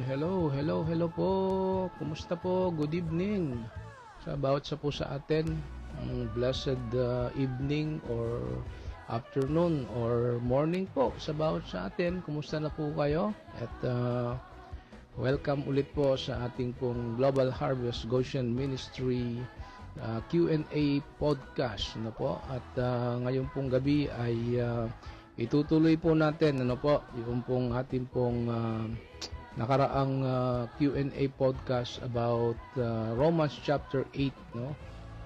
Hello po. Kumusta po? Good evening. Sa bawat sa po sa atin, blessed evening or afternoon or morning po sa bawat sa atin. Kumusta na po kayo? At welcome ulit po sa ating pong Global Harvest Goshen Ministry Q&A podcast, ano po? At ngayong pong gabi ay itutuloy po natin yung pong ating pong nakaraang Q&A podcast about Romans chapter 8, no?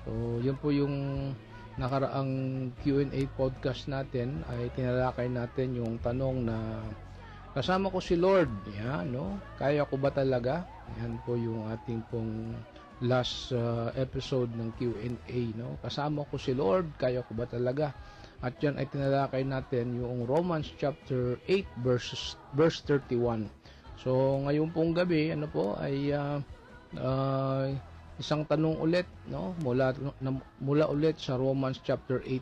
So, yun po yung nakaraang Q&A podcast natin, ay tinalakay natin yung tanong na kasama ko si Lord, yan, no? Kaya ko ba talaga? Yan po yung ating pong last episode ng Q&A, no? Kasama ko si Lord, kaya ko ba talaga? At yan ay tinalakay natin yung Romans chapter 8 verse 31. So ngayon pong gabi ay isang tanong ulit, no? Mula ulit sa Romans chapter 8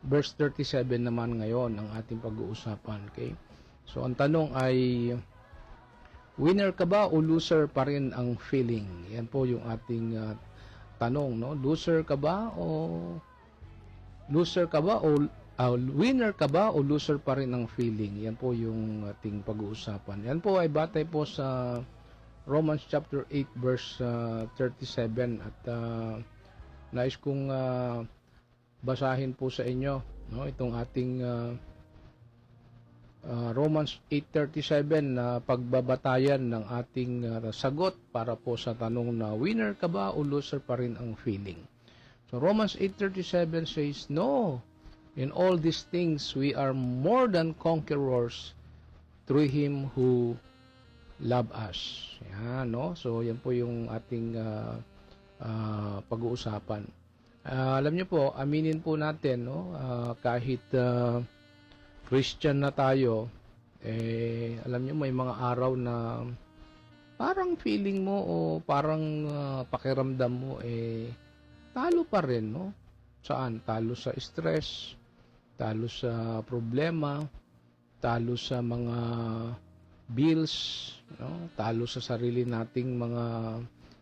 verse 37 naman ngayon ang ating pag-uusapan, okay? So ang tanong ay, winner ka ba o loser pa rin ang feeling? Yan po yung ating tanong, no? Winner ka ba o loser pa rin ang feeling? Yan po yung ating pag-uusapan. Yan po ay batay po sa Romans chapter 8 verse 37 at nais kong basahin po sa inyo, no, itong ating Romans 8:37 na pagbabatayan ng ating sagot para po sa tanong na winner ka ba o loser pa rin ang feeling. So Romans 8:37 says, "No, in all these things we are more than conquerors through Him who love us." Yan, no? So yan po yung ating pag-uusapan. Alam niyo po, aminin po natin, no? Kahit Christian na tayo, alam niyo may mga araw na parang feeling mo o parang pakiramdam mo talo pa rin, no? Saan? Talo sa stress, talo sa problema, talo sa mga bills, no? Talo sa sarili nating mga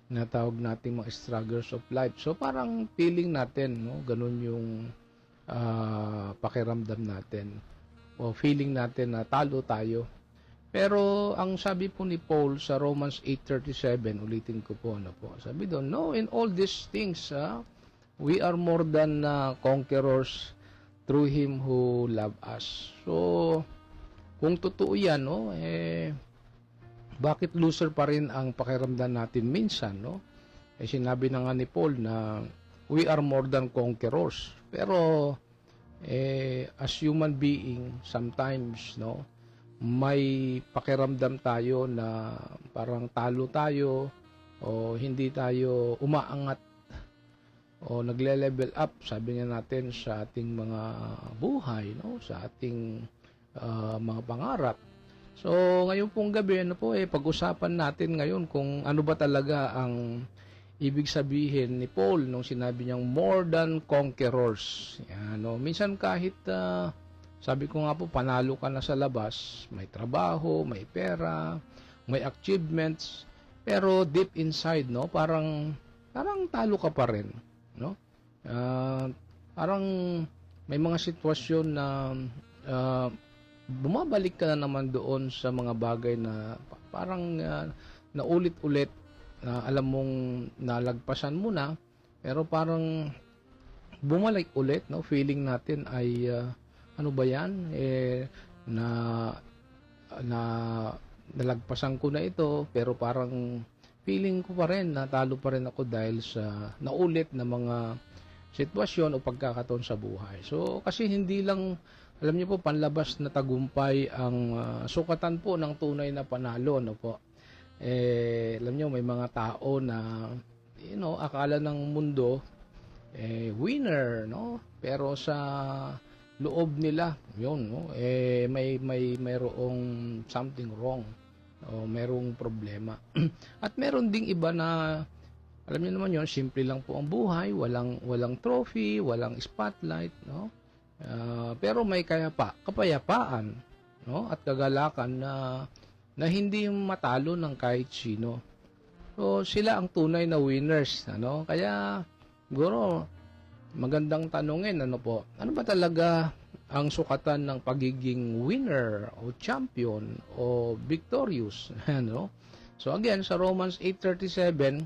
natawag nating mga struggles of life. So parang feeling natin, no? Ganun yung pakiramdam natin o feeling natin na talo tayo. Pero ang sabi po ni Paul sa Romans 8:37, ulitin ko po, sabi doon, "No, in all these things we are more than conquerors through Him who love us." So kung totoo yan, no, bakit loser pa rin ang pakiramdam natin minsan, no? Sinabi na nga ni Paul na we are more than conquerors. Pero as human being, sometimes, no, may pakiramdam tayo na parang talo tayo o hindi tayo umaangat o nagle-level up, sabi nga natin, sa ating mga buhay, no, sa ating mga pangarap. So ngayon pong gabi, pag-usapan natin ngayon kung ano ba talaga ang ibig sabihin ni Paul nung sinabi niyang more than conquerors. Yan, no? Minsan kahit sabi ko nga po, panalo ka na sa labas, may trabaho, may pera, may achievements, pero deep inside, no, parang talo ka pa rin, no? Parang may mga sitwasyon na bumabalik ka na naman doon sa mga bagay na parang naulit-ulit na alam mong nalagpasan mo na, pero parang bumalik ulit, no? Feeling natin ay ano ba yan? Nalagpasan ko na ito, pero parang feeling ko pa rin na talo pa rin ako dahil sa naulit na mga sitwasyon o pagkakataon sa buhay. So kasi hindi lang, alam niyo po, panlabas na tagumpay ang sukatan po ng tunay na panalo, no po. Alam niyo, may mga tao na, akala ng mundo winner, no? Pero sa loob nila, yun, no? Mayroong something wrong o mayroong problema. At meron ding iba na, alam niyo naman yun, simple lang po ang buhay, walang trophy, walang spotlight, no? Pero may kapayapaan, no? At kagalakan na na hindi matalo ng kahit sino. So, sila ang tunay na winners, ano? Kaya, siguro, magandang tanungin, ano po, ano ba talaga ang sukatan ng pagiging winner o champion o victorious, ano? So, again, sa Romans 8:37,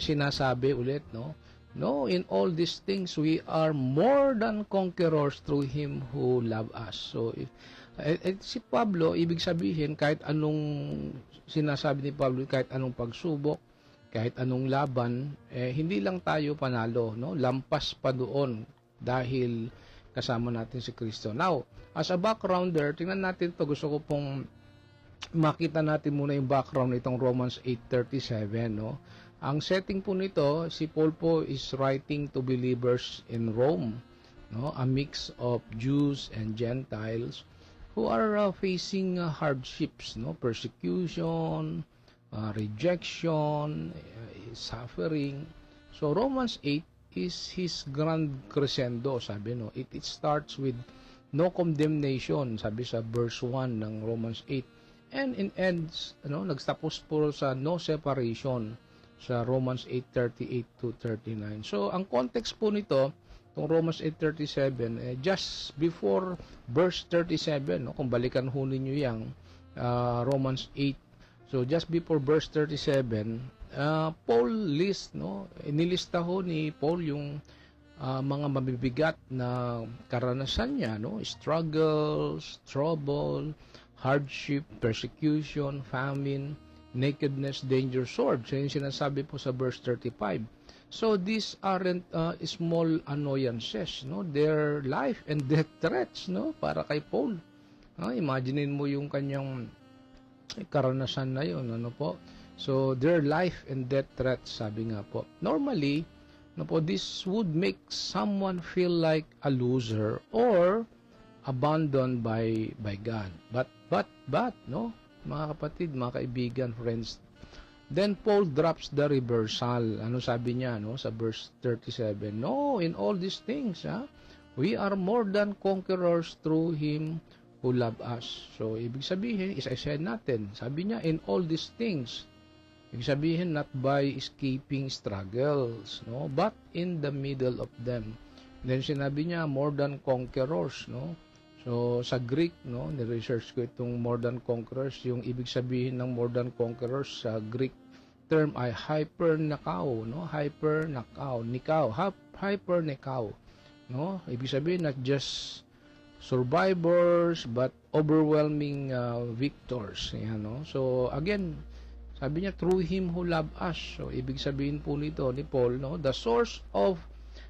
sinasabi ulit, no? No, in all these things, we are more than conquerors through Him who love us. So, si Pablo, ibig sabihin, kahit anong sinasabi ni Pablo, kahit anong pagsubok, kahit anong laban, hindi lang tayo panalo, no? Lampas pa doon dahil kasama natin si Kristo. Now, as a backgrounder, tingnan natin to. Gusto ko pong makita natin muna yung background nitong Romans 8:37, no? Ang setting po nito, si Paul po is writing to believers in Rome, no? A mix of Jews and Gentiles who are facing hardships, no? Persecution, rejection, suffering. So Romans 8 is his grand crescendo, sabi, no? It starts with no condemnation, sabi sa verse 1 ng Romans 8. And in ends, ano, nagtapos po sa no separation sa Romans 8:38 to 39. So, ang context po nito, itong Romans 8:37, just before verse 37, no, kung balikan ho ninyo yung Romans 8. So, just before verse 37, Paul list, no, inilista ho ni Paul yung mga mabibigat na karanasan niya, no, struggles, trouble, hardship, persecution, famine, nakedness, danger, sword. So, yung sinasabi po sa verse 35. So, these aren't small annoyances, no? They're life and death threats, no? Para kay Paul. Imaginein mo yung kanyang karanasan na yun, ano po? So, they're life and death threats, sabi nga po. Normally, no po, this would make someone feel like a loser or abandoned by God. But, no? Mga kapatid, mga kaibigan, friends. Then Paul drops the reversal. Ano sabi niya, no, sa verse 37? No, in all these things, we are more than conquerors through Him who love us. So, ibig sabihin, isa-isa natin. Sabi niya, in all these things. Ibig sabihin, not by escaping struggles, no, but in the middle of them. Then sinabi niya, more than conquerors, no. So, sa Greek, no, ni-research ko itong more than conquerors. Yung ibig sabihin ng more than conquerors sa Greek term ay hyper-nakao, no? Hyper-nakao, hyper-nakao, no? Ibig sabihin not just survivors but overwhelming victors. Yan, no? So, again, sabi niya, through Him who loved us. So, ibig sabihin po nito ni Paul, no, the source of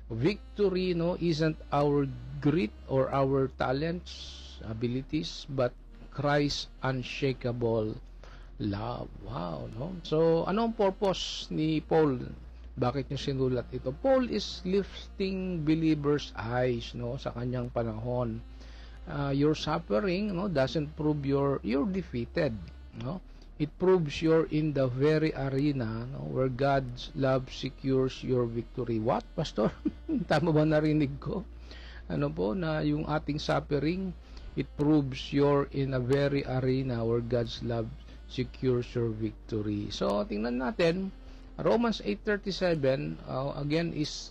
victory, no, isn't our grit or our talents, abilities, but Christ's unshakable love. Wow, no? So, ano ang purpose ni Paul? Bakit niya sinulat ito? Paul is lifting believers' eyes, no, sa kanyang panahon. Your suffering, no, doesn't prove you're defeated, no? It proves you're in the very arena, no, where God's love secures your victory. What, Pastor? Tama ba narinig ko? Ano po, na yung ating suffering, it proves you're in a very arena where God's love secures your victory. So, tingnan natin, Romans 8:37, again, is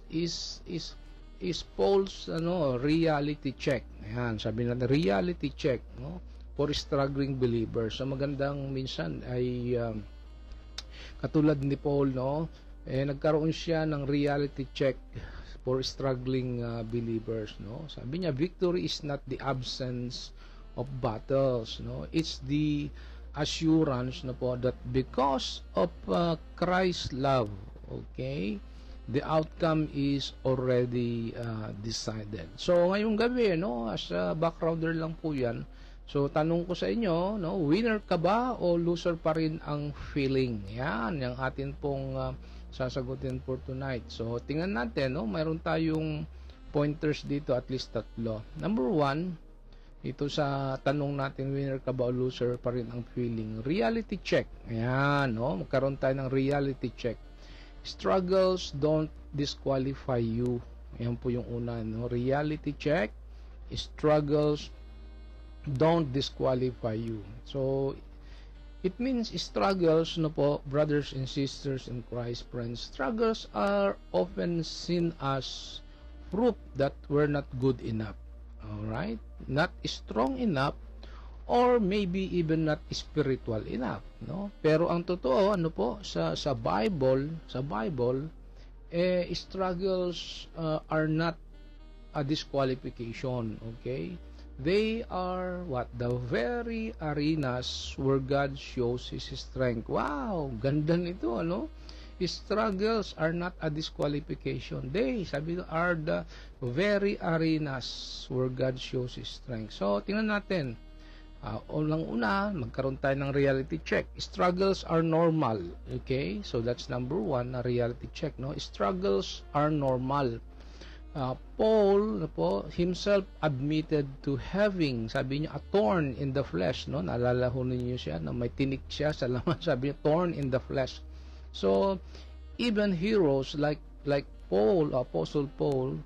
Paul's reality check. Ayan, sabi natin, reality check, no, for struggling believers. So, magandang minsan ay katulad ni Paul, no, nagkaroon siya ng reality check for struggling believers, no. Sabi niya, victory is not the absence of battles, no. It's the assurance, no po, that because of Christ's love, okay, the outcome is already decided. So, ngayong gabi, no, as a backgrounder lang po yan. So, tanong ko sa inyo, no, winner ka ba o loser pa rin ang feeling? Yan, yung atin pong sasagutin for tonight. So, tingnan natin, no, mayroon tayong pointers dito, at least 3. Number 1, ito sa tanong natin, winner ka ba o loser pa rin ang feeling? Reality check. Ayan, no, magkaroon tayo ng reality check. Struggles don't disqualify you. Ayan po yung una, no, reality check. Struggles don't disqualify you. So, It means struggles, no po, brothers and sisters in Christ, friends. Struggles are often seen as proof that we're not good enough. All right? Not strong enough, or maybe even not spiritual enough, no? Pero ang totoo, ano po, sa Bible, struggles are not a disqualification, okay? They are what? The very arenas where God shows His strength. Wow! Ganda nito, ano? Struggles are not a disqualification. They, sabi ko, are the very arenas where God shows His strength. So, tingnan natin. Unang-una, magkaroon tayo ng reality check. Struggles are normal. Okay? So, that's number one, na reality check, no? Struggles are normal. Paul himself admitted to having, sabi niya, a thorn in the flesh, no? Naalala ho ninyo siya na may tinik siya sa laman, sabi niya, thorn in the flesh. So even heroes like Paul, Apostle Paul,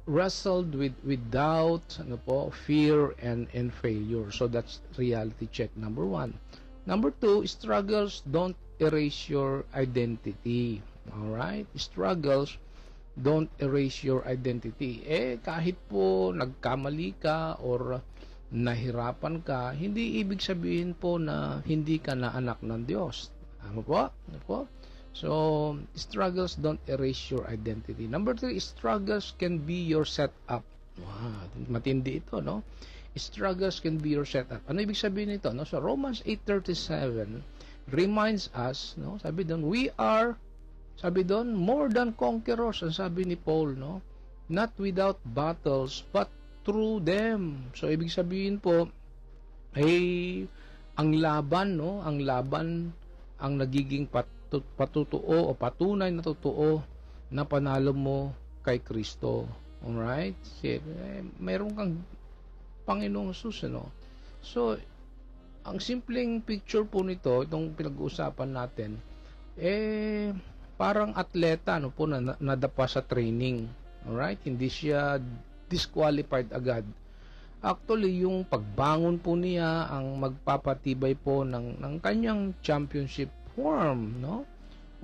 wrestled with doubt, fear and failure. So that's reality check number one. Number two, struggles don't erase your identity. All right? Struggles don't erase your identity. Kahit po nagkamali ka or nahirapan ka, hindi ibig sabihin po na hindi ka na anak ng Diyos. Ano po? So, struggles don't erase your identity. Number three, struggles can be your setup. Wow, matindi ito, no? Struggles can be your setup. Ano ibig sabihin nito, no? So, Romans 8:37 reminds us, no? Sabi doon, more than conquerors, ang sabi ni Paul, no? Not without battles, but through them. So, ibig sabihin po, ang laban, no? Ang laban, ang nagiging patutuo o patunay na totoo na panalo mo kay Kristo. Alright? Mayroon kang Panginoong Jesus, ano? So, ang simpleng picture po nito, itong pinag-uusapan natin, parang atleta, nadapa sa training. Alright? Hindi siya disqualified agad. Actually, yung pagbangon po niya ang magpapatibay po ng kanyang championship form, no?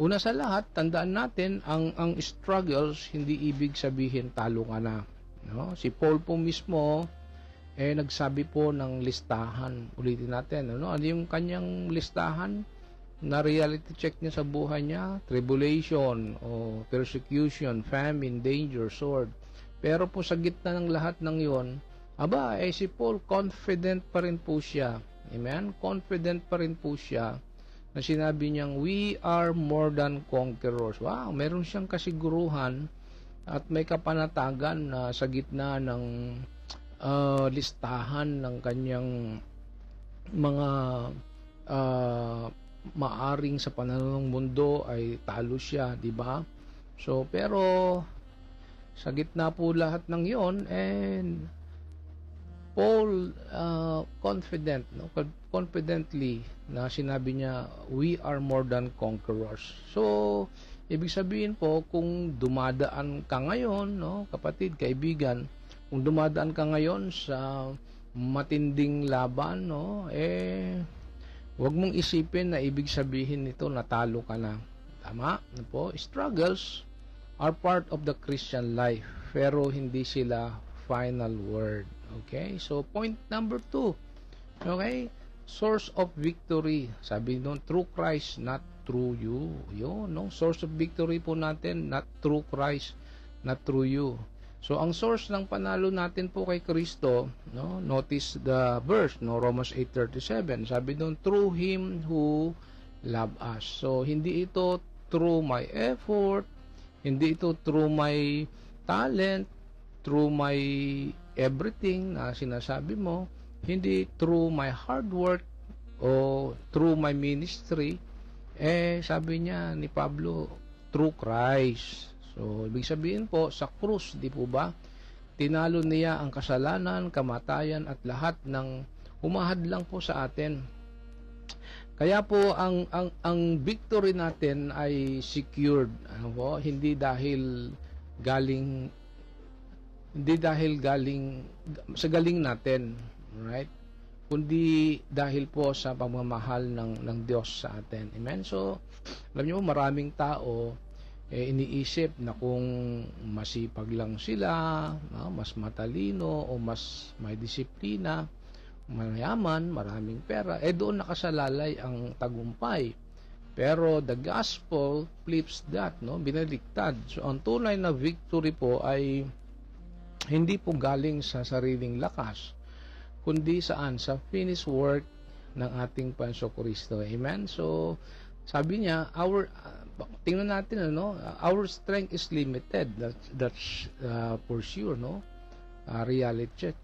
Una sa lahat, tandaan natin, ang struggles, hindi ibig sabihin talo ka na. No? Si Paul po mismo, nagsabi po ng listahan. Ulitin natin, ano yung kanyang listahan? Na reality check niya sa buhay niya, tribulation o persecution, famine, danger, sword. Pero po sa gitna ng lahat ng yon, si Paul confident pa rin po siya. Amen? Confident pa rin po siya na sinabi niyang, we are more than conquerors. Wow, meron siyang kasiguruhan at may kapanatagan na sa gitna ng listahan ng kanyang mga maaring sa panahon ng mundo ay talo siya, di ba? So, pero sa gitna po lahat ng yon, and Paul confidently na sinabi niya, we are more than conquerors. So, ibig sabihin po, kung dumadaan ka ngayon, no, kapatid, kaibigan, kung dumadaan ka ngayon sa matinding laban, no, huwag mong isipin na ibig sabihin nito natalo ka na. Tama? Ano po? Struggles are part of the Christian life, pero hindi sila final word. Okay? So, point number 2. Okay? Source of victory. Sabi doon, through Christ, not through you. Yun, no? Source of victory po natin, not through Christ, not through you. So, ang source ng panalo natin po kay Kristo, no? Notice the verse, no? Romans 8:37. Sabi doon, through Him who loved us. So, hindi ito through my effort, hindi ito through my talent, through my everything na sinasabi mo, hindi through my hard work o through my ministry. Sabi niya ni Pablo, through Christ. So, ibig sabihin po, sa krus, di po ba? Tinalo niya ang kasalanan, kamatayan, at lahat ng humahadlang po sa atin. Kaya po, ang victory natin ay secured. Ano po? Hindi dahil galing sa galing natin. Right? kundi dahil po sa pagmamahal ng Diyos sa atin. Amen? So, alam niyo, maraming tao iniisip na kung masipag lang sila, mas matalino o mas may disiplina, mayaman, maraming pera, doon nakasalalay ang tagumpay. Pero the gospel flips that, no? Binaliktad. So, ang tunay na victory po ay hindi po galing sa sariling lakas, kundi saan? Sa finished work ng ating Panso Kristo. Amen? So, sabi niya, tingnan natin, our strength is limited. That's for sure, no? Reality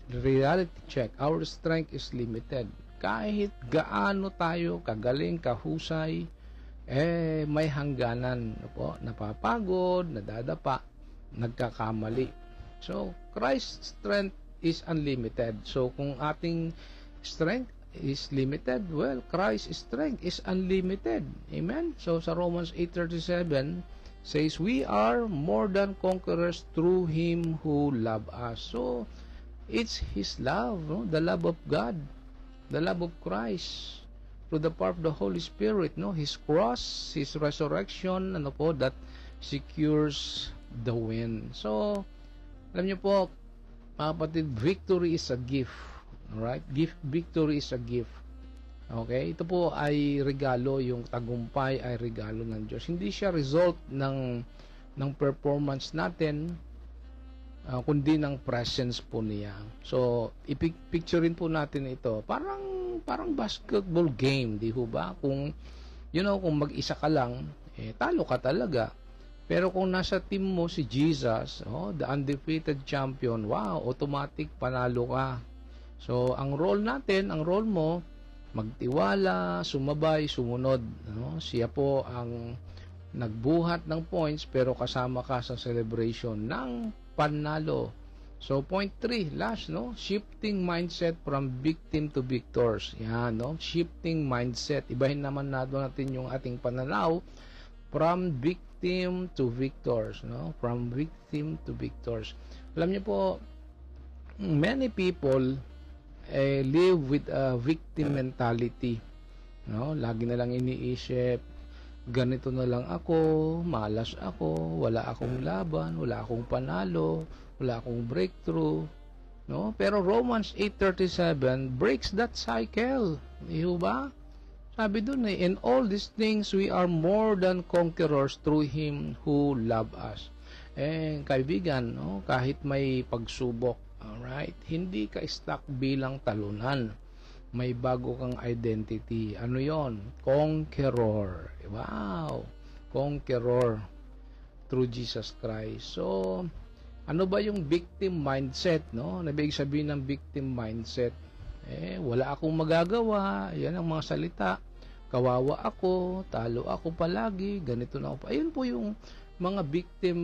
check. Our strength is limited. Kahit gaano tayo kagaling, kahusay, may hangganan po, napapagod, nadadapa, nagkakamali. So, Christ's strength is unlimited. So, kung ating strength is limited, well, Christ's strength is unlimited. Amen? So, sa Romans 8:37 says, we are more than conquerors through Him who loved us. So, it's His love, no? The love of God, the love of Christ, through the power of the Holy Spirit, no? His cross, His resurrection, that secures the win. So, alam niyo po, mga kapatid, victory is a gift. Alright? Victory is a gift. Okay? Ito po ay regalo, yung tagumpay ay regalo ng Diyos. Hindi siya result ng performance natin, kundi ng presence po niya. So, ipicturein po natin ito. Parang basketball game, di ho ba? Kung mag-isa ka lang, talo ka talaga. Pero kung nasa team mo si Jesus, the undefeated champion, wow, automatic panalo ka. So, ang role mo, magtiwala, sumabay, sumunod. Siya po ang nagbuhat ng points, pero kasama ka sa celebration ng panalo. So, point 3, last, shifting mindset from victim to victors. Yan, shifting mindset. Ibahin naman natin yung ating pananaw from victim to victors, from victim to victors. Alam niyo po, many people live with a victim mentality. Lagi na lang iniisip, ganito na lang ako, malas ako, wala akong laban, wala akong panalo, wala akong breakthrough. Pero Romans 8:37 breaks that cycle. Iyo ba? Sabi doon in all these things we are more than conquerors through Him who loved us. Kaibigan, kahit may pagsubok, alright, hindi ka stuck bilang talunan. May bago kang identity. Ano yon? Conqueror. Wow! Conqueror through Jesus Christ. So, ano ba yung victim mindset, Ibig sabihin ng victim mindset, wala akong magagawa, yan ang mga salita. Kawawa ako, talo ako palagi, ganito na ako. Ayun po yung mga victim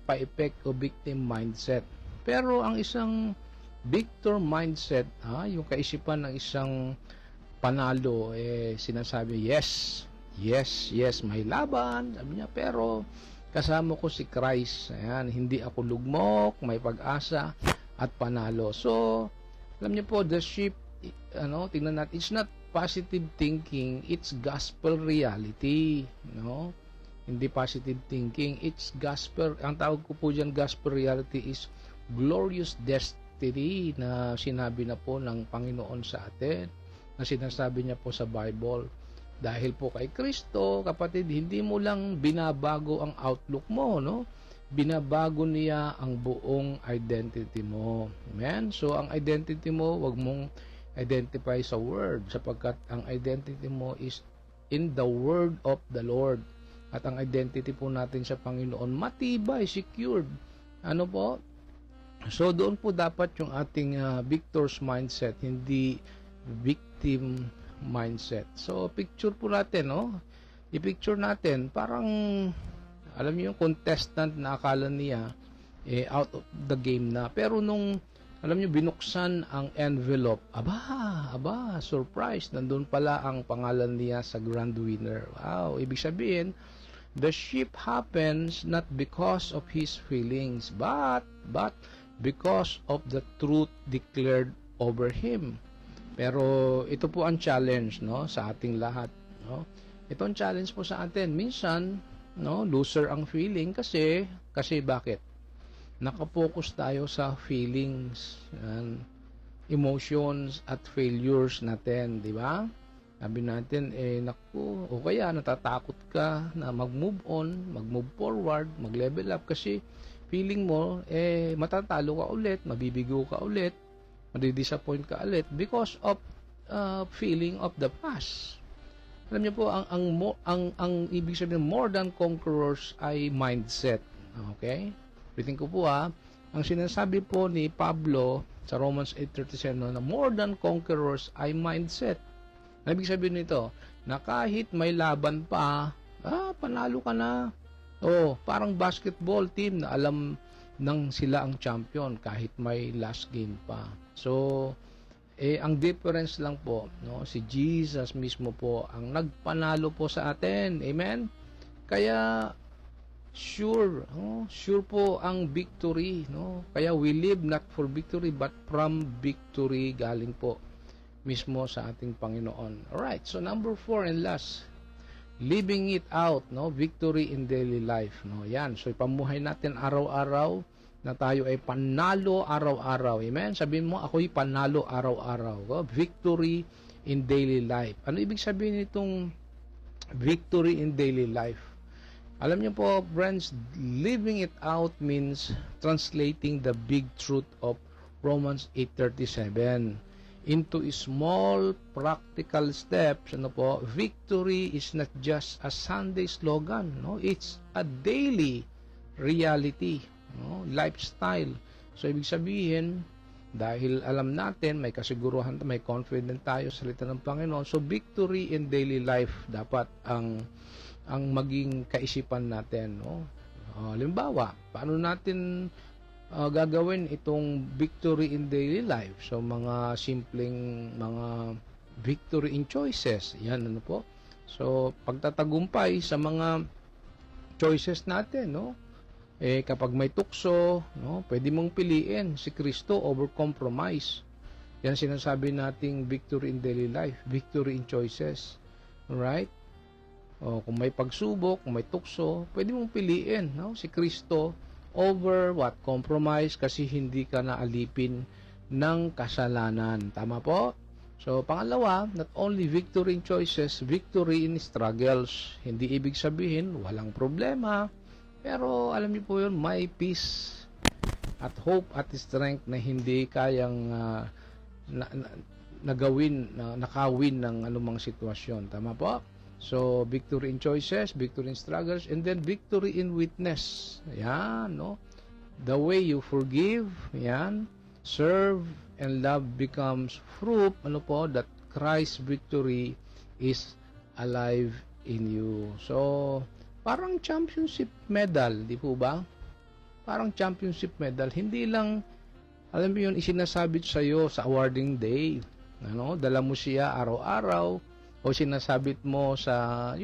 pa-effect o victim mindset. Pero ang isang victor mindset, yung kaisipan ng isang panalo, sinasabi, yes, may laban, sabi niya, pero kasama ko si Christ. Ayan, hindi ako lugmok, may pag-asa at panalo. So, alam niyo po, the shift, tingnan natin, it's not positive thinking, it's gospel reality. Hindi positive thinking, it's gospel. Ang tawag ko po dyan, gospel reality is glorious destiny na sinabi na po ng Panginoon sa atin, na sinasabi niya po sa Bible. Dahil po kay Kristo, kapatid, hindi mo lang binabago ang outlook mo, binabago niya ang buong identity mo. Amen? So, ang identity mo, wag mong identify sa word, sapagkat ang identity mo is in the word of the Lord. At ang identity po natin sa Panginoon, matibay, secured. Ano po? So, doon po dapat yung ating victor's mindset, hindi victim mindset. So, picture po natin, I-picture natin, parang, alam niyo yung contestant na akala niya, out of the game na. Pero nung, alam niyo, binuksan ang envelope, aba, surprise, nandun pala ang pangalan niya sa grand winner. Wow, ibig sabihin, the shift happens not because of his feelings, but because of the truth declared over him. Pero ito po ang challenge, no, sa ating lahat, no. Ito ang challenge po sa atin. Minsan, no, loser ang feeling kasi bakit? Nakapokus tayo sa feelings and emotions at failures natin, di ba? Sabi natin, naku, o kaya natatakot ka na mag-move on, mag-move forward, mag-level up kasi feeling mo, matatalo ka ulit, mabibigo ka ulit, madidisappoint ka ulit because of feeling of the past. Alam niyo po, ang ibig sabihin, more than conquerors ay mindset. Okay? Ulitin ko po ang sinasabi po ni Pablo sa Romans 8:37 na more than conquerors ay mindset. Ang ibig sabihin nito, na kahit may laban pa, panalo ka na. Parang basketball team na alam nang sila ang champion kahit may last game pa. So, ang difference lang po, no, si Jesus mismo po ang nagpanalo po sa atin. Amen? Kaya, sure po ang victory, no? Kaya we live not for victory but from victory galing po mismo sa ating Panginoon. Alright, so number 4 and last, living it out, no? Victory in daily life, no? Yan, so ipamuhay natin araw-araw na tayo ay panalo araw-araw. Amen? Sabihin mo, ako'y panalo araw-araw. Victory in daily life. Ano ibig sabihin nitong victory in daily life? Alam niyo po, friends, living it out means translating the big truth of Romans 8:37 into small practical steps. Ano po? Victory is not just a Sunday slogan, no? It's a daily reality, no? Lifestyle. So ibig sabihin, dahil alam natin, may kasiguruhan, may confident tayo sa salita ng Panginoon. So victory in daily life dapat ang maging kaisipan natin, no? Halimbawa, paano natin gagawin itong victory in daily life? So mga simpleng mga victory in choices. Yan, ano po? So pagtatagumpay sa mga choices natin, no? Kapag may tukso, no, pwede mong piliin si Kristo over compromise. Yan sinasabi nating victory in daily life, victory in choices. Alright? Kung may pagsubok, kung may tukso, pwede mong piliin, no, si Kristo over what? Compromise, kasi hindi ka naalipin ng kasalanan. Tama po? So, pangalawa, not only victory in choices, victory in struggles. Hindi ibig sabihin, walang problema. Pero, alam niyo po yun, may peace at hope at strength na hindi kayang nakawin ng anumang sitwasyon. Tama po? So, victory in choices, victory in struggles, and then victory in witness. Yan, no? The way you forgive, yan, serve, and love becomes fruit, ano po, that Christ's victory is alive in you. So, parang championship medal, di po ba? Parang championship medal. Hindi lang, alam mo yun, isinasabit sa'yo sa awarding day. Ano? Dala mo siya araw-araw, o sinasabit mo sa,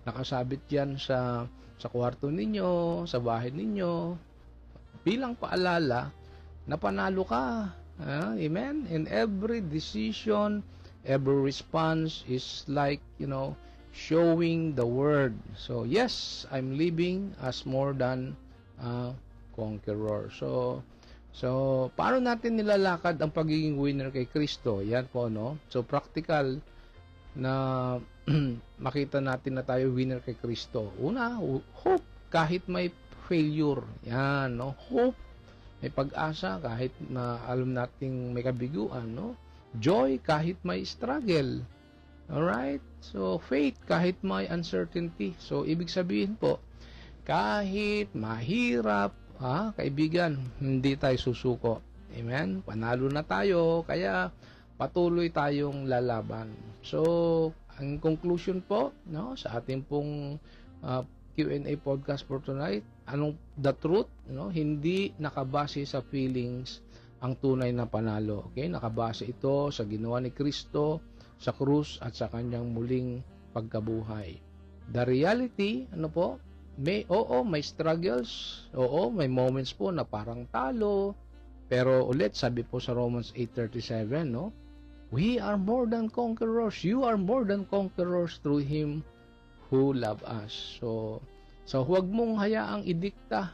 nakasabit yan sa kwarto ninyo, sa bahay ninyo, bilang paalala na panalo ka. Amen? And every decision, every response is like, showing the word. So, yes, I'm living as more than a conqueror. So, paano natin nilalakad ang pagiging winner kay Kristo? Yan po, no? So, practical na makita natin na tayo winner kay Kristo. Una, hope kahit may failure. Yan, no? Hope, may pag-asa kahit na alam nating may kabiguan, no? Joy kahit may struggle. Alright? So, faith kahit may uncertainty. So, ibig sabihin po, kahit mahirap, kaibigan, hindi tayo susuko. Amen? Panalo na tayo, kaya patuloy tayong lalaban. So, ang conclusion po, no, sa ating pong Q&A podcast for tonight, anong the truth, no? Hindi nakabase sa feelings ang tunay na panalo. Okay? Nakabase ito sa ginawa ni Kristo sa krus at sa kanyang muling pagkabuhay. The reality, ano po? May struggles. May moments po na parang talo. Pero ulit, sabi po sa Romans 8:37, no? We are more than conquerors. You are more than conquerors through Him who love us. So huwag mong hayaang idikta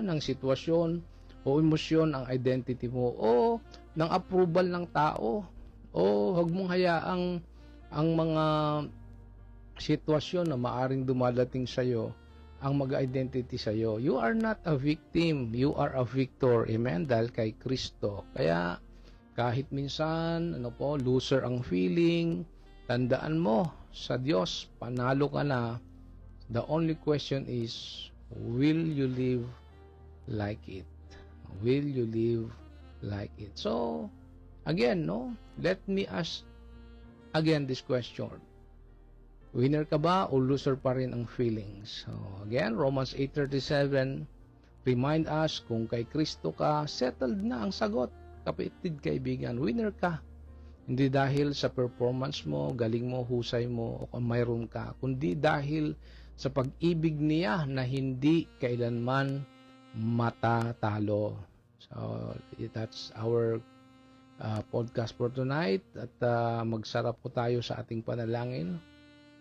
ng sitwasyon o emosyon ang identity mo o ng approval ng tao. O huwag mong hayaang ang mga sitwasyon na maaring dumadating sa iyo ang mag-identity sa iyo. You are not a victim, you are a victor. Amen? Dahil kay Kristo. Kaya kahit minsan loser ang feeling, tandaan mo sa Diyos, panalo ka na. The only question is, will you live like it? Will you live like it? So, again, let me ask again this question. Winner ka ba o loser pa rin ang feelings? So, again, Romans 8:37, remind us kung kay Kristo ka, settled na ang sagot. Kapatid, kaibigan, winner ka. Hindi dahil sa performance mo, galing mo, husay mo, o kung mayroon ka, kundi dahil sa pag-ibig niya na hindi kailanman matatalo. So, that's our podcast for tonight. At magsarap po tayo sa ating panalangin.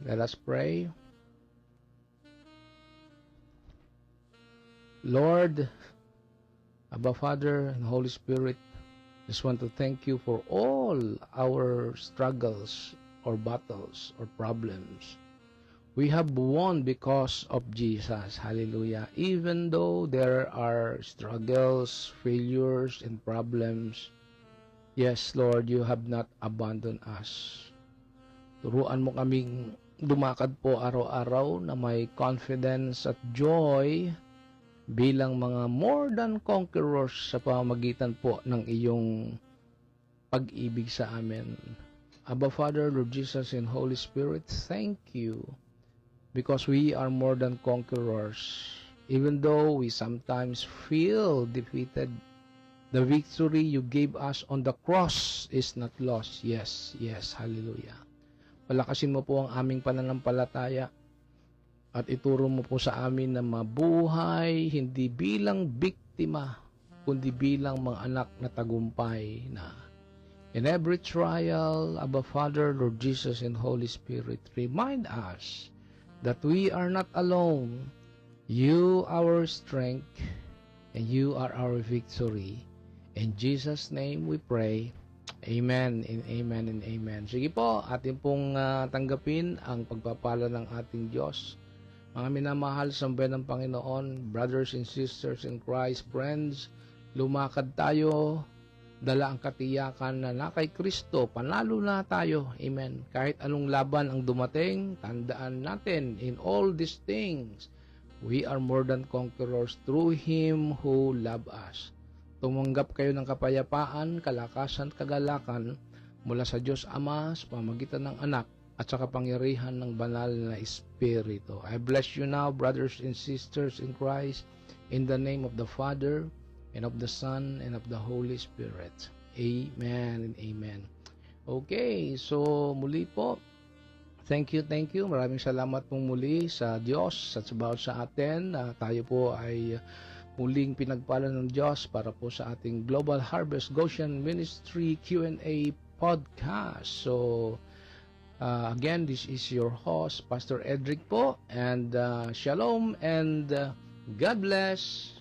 Let us pray. Lord, Abba Father, and Holy Spirit, just want to thank you for all our struggles or battles or problems. We have won because of Jesus. Hallelujah. Even though there are struggles, failures, and problems, yes, Lord, you have not abandoned us. Turuan mo kaming lumakad po araw-araw na may confidence at joy bilang mga more than conquerors sa pamamagitan po ng iyong pag-ibig sa amin. Abba Father, Lord Jesus, and Holy Spirit, thank you because we are more than conquerors. Even though we sometimes feel defeated, the victory you gave us on the cross is not lost. Yes, hallelujah. Palakasin mo po ang aming pananampalataya at ituro mo po sa amin na mabuhay hindi bilang biktima, kundi bilang mga anak na tagumpay na. In every trial, Abba Father, Lord Jesus, and Holy Spirit, remind us that we are not alone. You our strength, and you are our victory. In Jesus' name we pray. Amen and amen and amen. Sige po, atin pong tanggapin ang pagpapala ng ating Diyos. Mga minamahal sa bayan ng Panginoon, brothers and sisters in Christ, friends, lumakad tayo, dala ang katiyakan na kay Kristo, panalo na tayo. Amen. Kahit anong laban ang dumating, tandaan natin, in all these things, we are more than conquerors through Him who love us. Tumanggap kayo ng kapayapaan, kalakasan, kagalakan mula sa Diyos Ama sa pamamagitan ng Anak at sa kapangyarihan ng banal na Espiritu. I bless you now, brothers and sisters in Christ, in the name of the Father, and of the Son, and of the Holy Spirit. Amen and amen. Okay, so muli po, thank you. Maraming salamat pong muli sa Diyos at sa bawat sa atin. Tayo po ay muling pinagpala ng Diyos para po sa ating Global Harvest Goshen Ministry Q&A podcast. So, again, this is your host, Pastor Edric po, and shalom and God bless.